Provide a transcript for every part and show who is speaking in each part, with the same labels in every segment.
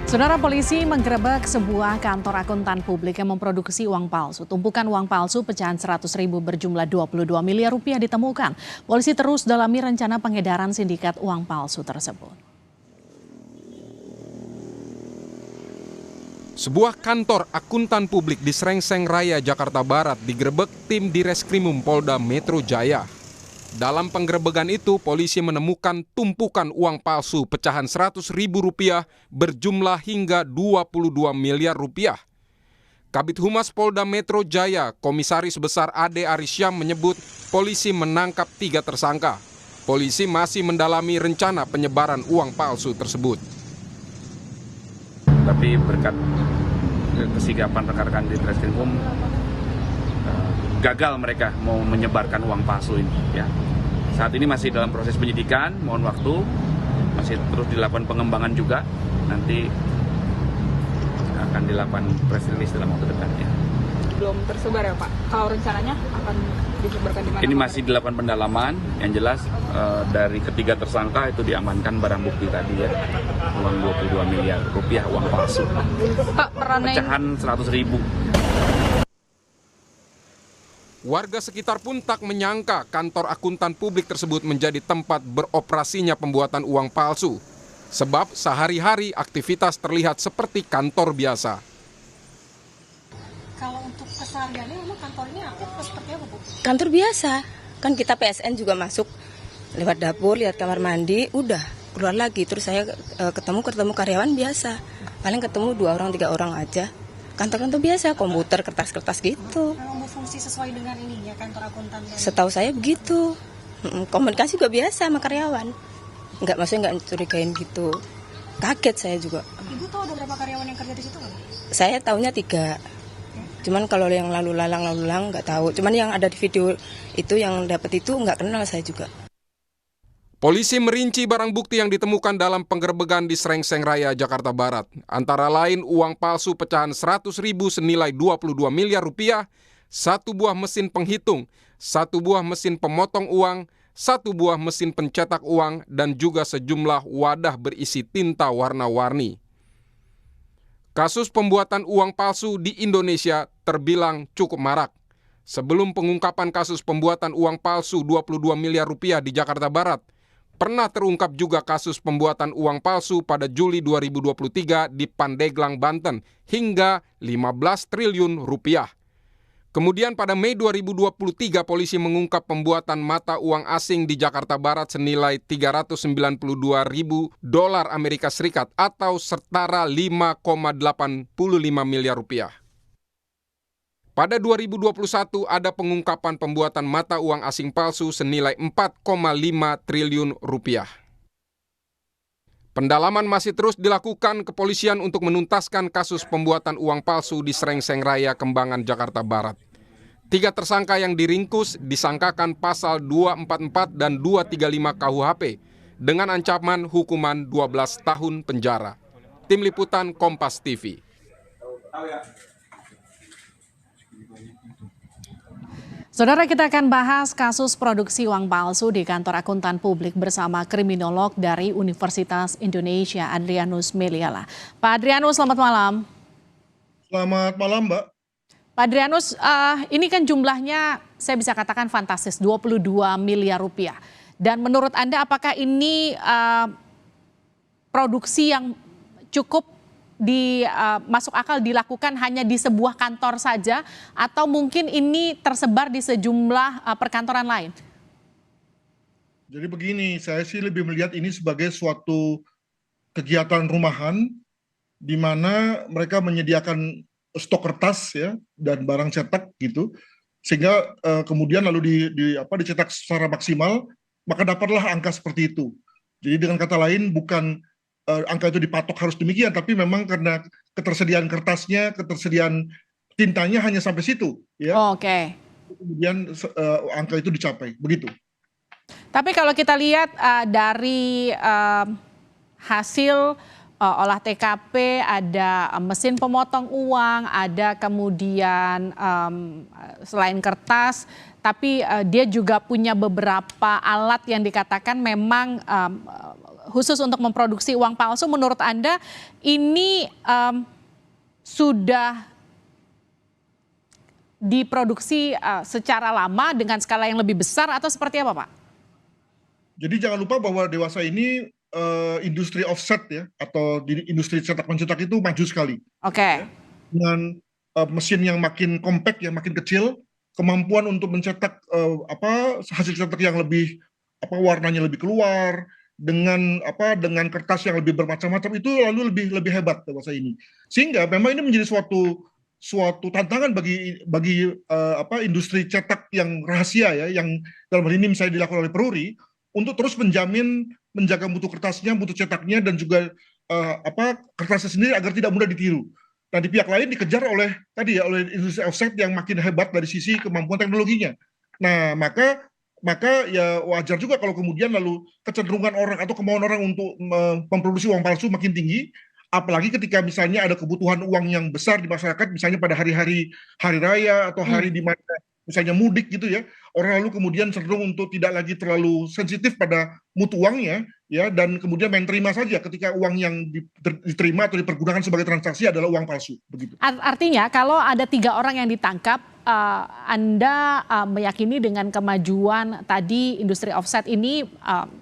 Speaker 1: Saudara, polisi menggerebek sebuah kantor akuntan publik yang memproduksi uang palsu. Tumpukan uang palsu pecahan 100.000 berjumlah 22 miliar rupiah ditemukan. Polisi terus dalami rencana pengedaran sindikat uang palsu tersebut.
Speaker 2: Sebuah kantor akuntan publik di Srengseng Raya, Jakarta Barat digerebek tim Direskrimum Polda Metro Jaya. Dalam penggerebekan itu, polisi menemukan tumpukan uang palsu pecahan 100.000 rupiah berjumlah hingga 22 miliar rupiah. Kabid Humas Polda Metro Jaya, Komisaris Besar Ade Arisyam menyebut polisi menangkap 3 tersangka. Polisi masih mendalami rencana penyebaran uang palsu tersebut.
Speaker 3: Tapi berkat kesigapan rekan-rekan di Treskrimum, gagal mereka mau menyebarkan uang palsu ini. Ya. Saat ini masih dalam proses penyidikan, mohon waktu, masih terus dilakukan pengembangan juga. Nanti akan dilakukan press release dalam waktu dekat. Ya.
Speaker 4: Belum tersebar ya Pak? Kalau rencananya akan disebarkan di mana?
Speaker 3: Ini masih dilakukan pendalaman, yang jelas dari ketiga tersangka itu diamankan barang bukti tadi ya, uang 22 miliar rupiah uang palsu.
Speaker 4: Pak,
Speaker 3: pecahan 100.000.
Speaker 2: Warga sekitar pun tak menyangka kantor akuntan publik tersebut menjadi tempat beroperasinya pembuatan uang palsu. Sebab sehari-hari aktivitas terlihat seperti kantor biasa.
Speaker 5: Kalau untuk kesehariannya memang kantor ini aktif seperti apa, Bu?
Speaker 6: Kantor biasa, kan kita PSN juga masuk lewat dapur, lihat kamar mandi, udah keluar lagi. Terus saya ketemu karyawan biasa, paling ketemu 2 orang 3 orang aja. Kantor-kantor biasa, komputer, kertas-kertas gitu.
Speaker 5: Memang berfungsi sesuai dengan ini ya, kantor akuntan.
Speaker 6: Setahu saya begitu. Komunikasi juga biasa sama karyawan. Maksudnya nggak curigain gitu. Kaget saya juga.
Speaker 5: Ibu tahu ada berapa karyawan yang kerja di situ nggak?
Speaker 6: Saya tahunya 3. Cuman kalau yang lalu lalang nggak tahu. Cuman yang ada di video itu yang dapat itu nggak kenal saya juga.
Speaker 2: Polisi merinci barang bukti yang ditemukan dalam penggerebekan di Srengseng Raya, Jakarta Barat. Antara lain uang palsu pecahan 100.000 senilai 22 miliar rupiah, 1 buah mesin penghitung, 1 buah mesin pemotong uang, 1 buah mesin pencetak uang, dan juga sejumlah wadah berisi tinta warna-warni. Kasus pembuatan uang palsu di Indonesia terbilang cukup marak. Sebelum pengungkapan kasus pembuatan uang palsu 22 miliar rupiah di Jakarta Barat, pernah terungkap juga kasus pembuatan uang palsu pada Juli 2023 di Pandeglang, Banten, hingga 15 triliun rupiah. Kemudian pada Mei 2023 polisi mengungkap pembuatan mata uang asing di Jakarta Barat senilai 392.000 dolar Amerika Serikat atau setara 5,85 miliar rupiah. Pada 2021 ada pengungkapan pembuatan mata uang asing palsu senilai 4,5 triliun rupiah. Pendalaman masih terus dilakukan kepolisian untuk menuntaskan kasus pembuatan uang palsu di Srengseng Raya, Kembangan, Jakarta Barat. 3 tersangka yang diringkus disangkakan pasal 244 dan 235 KUHP dengan ancaman hukuman 12 tahun penjara. Tim Liputan Kompas TV.
Speaker 1: Saudara, kita akan bahas kasus produksi uang palsu di kantor akuntan publik bersama kriminolog dari Universitas Indonesia, Adrianus Meliala. Pak Adrianus, selamat malam.
Speaker 7: Selamat malam, Mbak.
Speaker 1: Pak Adrianus, ini kan jumlahnya saya bisa katakan fantastis, 22 miliar rupiah. Dan menurut Anda apakah ini produksi yang cukup masuk akal dilakukan hanya di sebuah kantor saja atau mungkin ini tersebar di sejumlah perkantoran lain?
Speaker 7: Jadi begini, saya sih lebih melihat ini sebagai suatu kegiatan rumahan di mana mereka menyediakan stok kertas ya dan barang cetak gitu, sehingga kemudian lalu dicetak secara maksimal, maka dapatlah angka seperti itu. Jadi dengan kata lain bukan angka itu dipatok harus demikian, tapi memang karena ketersediaan kertasnya, ketersediaan tintanya hanya sampai situ, ya.
Speaker 1: Oh, oke.
Speaker 7: Kemudian angka itu dicapai, begitu.
Speaker 1: Tapi kalau kita lihat dari hasil olah TKP, ada mesin pemotong uang, ada kemudian selain kertas, tapi dia juga punya beberapa alat yang dikatakan memang khusus untuk memproduksi uang palsu, menurut Anda ini sudah diproduksi secara lama dengan skala yang lebih besar atau seperti apa, Pak?
Speaker 7: Jadi jangan lupa bahwa Dewasa ini industri offset ya, atau di industri cetak mencetak itu maju sekali.
Speaker 1: Oke.
Speaker 7: Dengan mesin yang makin compact, yang makin kecil, kemampuan untuk mencetak hasil cetak yang lebih warnanya lebih keluar, dengan kertas yang lebih bermacam-macam, itu lalu lebih hebat Dewasa ini. Sehingga memang ini menjadi suatu tantangan bagi industri cetak yang rahasia ya, yang dalam hal ini misalnya dilakukan oleh Peruri, untuk terus menjaga mutu kertasnya, mutu cetaknya, dan juga kertasnya sendiri agar tidak mudah ditiru. Nah, di pihak lain dikejar oleh industri offset yang makin hebat dari sisi kemampuan teknologinya. Nah, maka ya wajar juga kalau kemudian lalu kecenderungan orang atau kemauan orang untuk memproduksi uang palsu makin tinggi, apalagi ketika misalnya ada kebutuhan uang yang besar di masyarakat, misalnya pada hari raya atau hari di mana misalnya mudik gitu ya, orang lalu kemudian cenderung untuk tidak lagi terlalu sensitif pada mutu uangnya ya, dan kemudian main terima saja ketika uang yang diterima atau dipergunakan sebagai transaksi adalah uang palsu begitu. Artinya
Speaker 1: kalau ada 3 orang yang ditangkap, Anda meyakini dengan kemajuan tadi industri offset ini,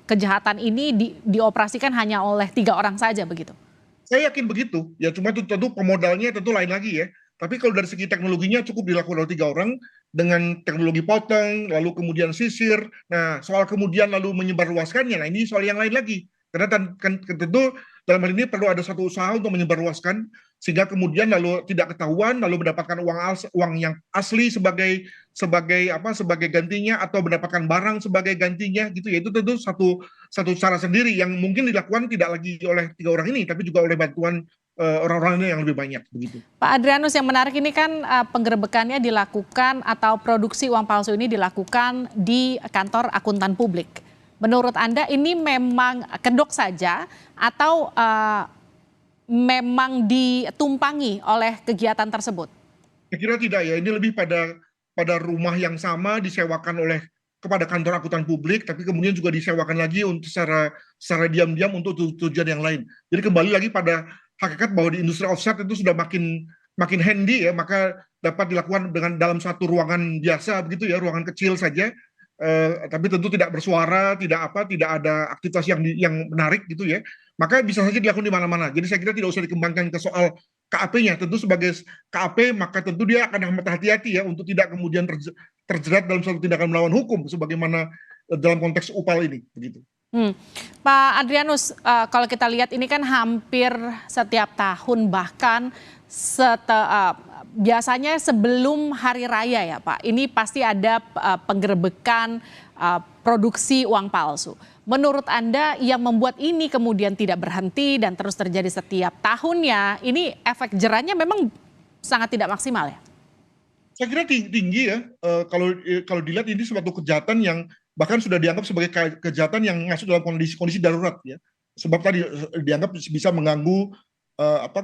Speaker 1: kejahatan ini dioperasikan hanya oleh 3 orang saja begitu?
Speaker 7: Saya yakin begitu ya, cuma tentu pemodalnya tentu lain lagi ya. Tapi kalau dari segi teknologinya cukup dilakukan oleh 3 orang dengan teknologi potong, lalu kemudian sisir. Nah, soal kemudian lalu menyebarluaskannya, nah ini soal yang lain lagi. Karena tentu dalam hal ini perlu ada satu usaha untuk menyebarluaskan, sehingga kemudian lalu tidak ketahuan, lalu mendapatkan uang yang asli sebagai gantinya, atau mendapatkan barang sebagai gantinya gitu ya. Itu tentu satu cara sendiri yang mungkin dilakukan tidak lagi oleh 3 orang ini, tapi juga oleh bantuan orang-orang yang lebih banyak begitu.
Speaker 1: Pak Adrianus, yang menarik ini kan penggerebekannya dilakukan atau produksi uang palsu ini dilakukan di kantor akuntan publik. Menurut Anda ini memang kedok saja atau memang ditumpangi oleh kegiatan tersebut?
Speaker 7: Saya kira tidak ya, ini lebih pada rumah yang sama disewakan kepada kantor akuntan publik, tapi kemudian juga disewakan lagi untuk secara diam-diam untuk tujuan yang lain. Jadi kembali lagi pada hakikat bahwa di industri offset itu sudah makin handy ya, maka dapat dilakukan dengan dalam satu ruangan biasa begitu ya, ruangan kecil saja, tapi tentu tidak bersuara, tidak ada aktivitas yang menarik gitu ya, maka bisa saja dilakukan di mana-mana. Jadi saya kira tidak usah dikembangkan ke soal KAP-nya. Tentu sebagai KAP maka tentu dia akan amat hati-hati ya untuk tidak kemudian terjerat dalam suatu tindakan melawan hukum sebagaimana dalam konteks UPAL ini begitu.
Speaker 1: Pak Adrianus, kalau kita lihat ini kan hampir setiap tahun, bahkan biasanya sebelum hari raya ya Pak, ini pasti ada penggerebekan produksi uang palsu. Menurut Anda yang membuat ini kemudian tidak berhenti dan terus terjadi setiap tahunnya, ini efek jerahnya memang sangat tidak maksimal ya?
Speaker 7: Saya kira tinggi ya, kalau dilihat ini suatu kejahatan yang bahkan sudah dianggap sebagai kejahatan yang masuk dalam kondisi darurat ya, sebab tadi dianggap bisa mengganggu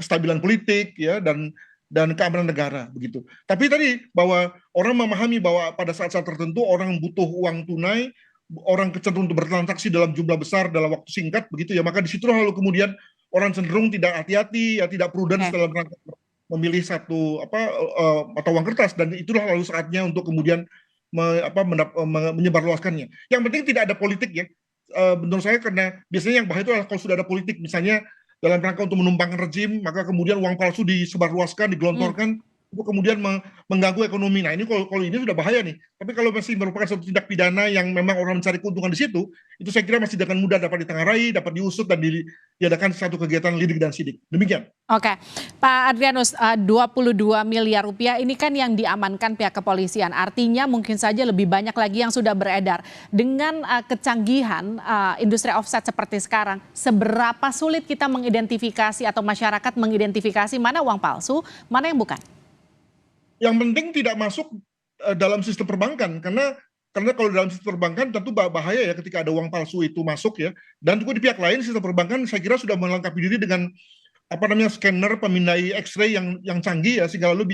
Speaker 7: kestabilan politik ya, dan keamanan negara begitu. Tapi tadi bahwa orang memahami bahwa pada saat-saat tertentu orang butuh uang tunai, orang cenderung untuk bertransaksi dalam jumlah besar dalam waktu singkat begitu ya, maka di situ lalu kemudian orang cenderung tidak hati-hati ya, tidak prudent dalam rangka memilih satu mata uang kertas, dan itulah lalu saatnya untuk kemudian menyebarluaskannya. Yang penting tidak ada politik ya, menurut saya, karena biasanya yang bahaya itu adalah kalau sudah ada politik, misalnya dalam rangka untuk menumpangkan rejim, maka kemudian uang palsu disebarluaskan, digelontorkan, untuk kemudian mengganggu ekonomi. Nah ini kalau ini sudah bahaya nih. Tapi kalau masih merupakan suatu tindak pidana yang memang orang mencari keuntungan di situ, itu saya kira masih dengan mudah dapat ditengarai, dapat diusut, dan diadakan satu kegiatan lidik dan sidik. Demikian.
Speaker 1: Oke, Pak Adrianus, 22 miliar rupiah ini kan yang diamankan pihak kepolisian. Artinya mungkin saja lebih banyak lagi yang sudah beredar. Dengan kecanggihan industri offset seperti sekarang, seberapa sulit kita mengidentifikasi atau masyarakat mengidentifikasi mana uang palsu, mana yang bukan?
Speaker 7: Yang penting tidak masuk dalam sistem perbankan, karena kalau dalam sistem perbankan tentu bahaya ya ketika ada uang palsu itu masuk ya. Dan juga di pihak lain sistem perbankan saya kira sudah melengkapi diri dengan scanner pemindai X-ray yang canggih ya, sehingga lalu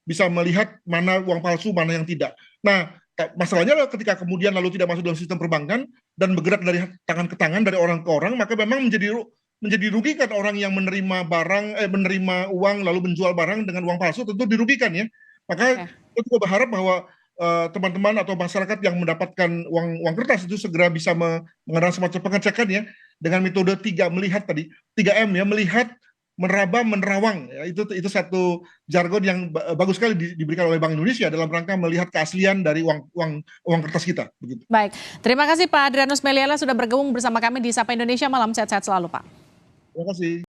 Speaker 7: bisa melihat mana uang palsu, mana yang tidak. Nah, Masalahnya adalah ketika kemudian lalu tidak masuk dalam sistem perbankan dan bergerak dari tangan ke tangan, dari orang ke orang, maka memang menjadi rugikan orang yang menerima menerima uang lalu menjual barang dengan uang palsu, tentu dirugikan ya. Maka kita juga berharap bahwa teman-teman atau masyarakat yang mendapatkan uang kertas itu segera bisa mengadakan semacam pengecekan ya dengan metode 3M ya, melihat, meraba, menerawang ya, itu satu jargon yang bagus sekali diberikan oleh Bank Indonesia dalam rangka melihat keaslian dari uang kertas kita begitu.
Speaker 1: Baik, terima kasih Pak Adrianus Meliala sudah bergabung bersama kami di Sapa Indonesia Malam. Sehat-sehat selalu Pak.
Speaker 7: Terima kasih.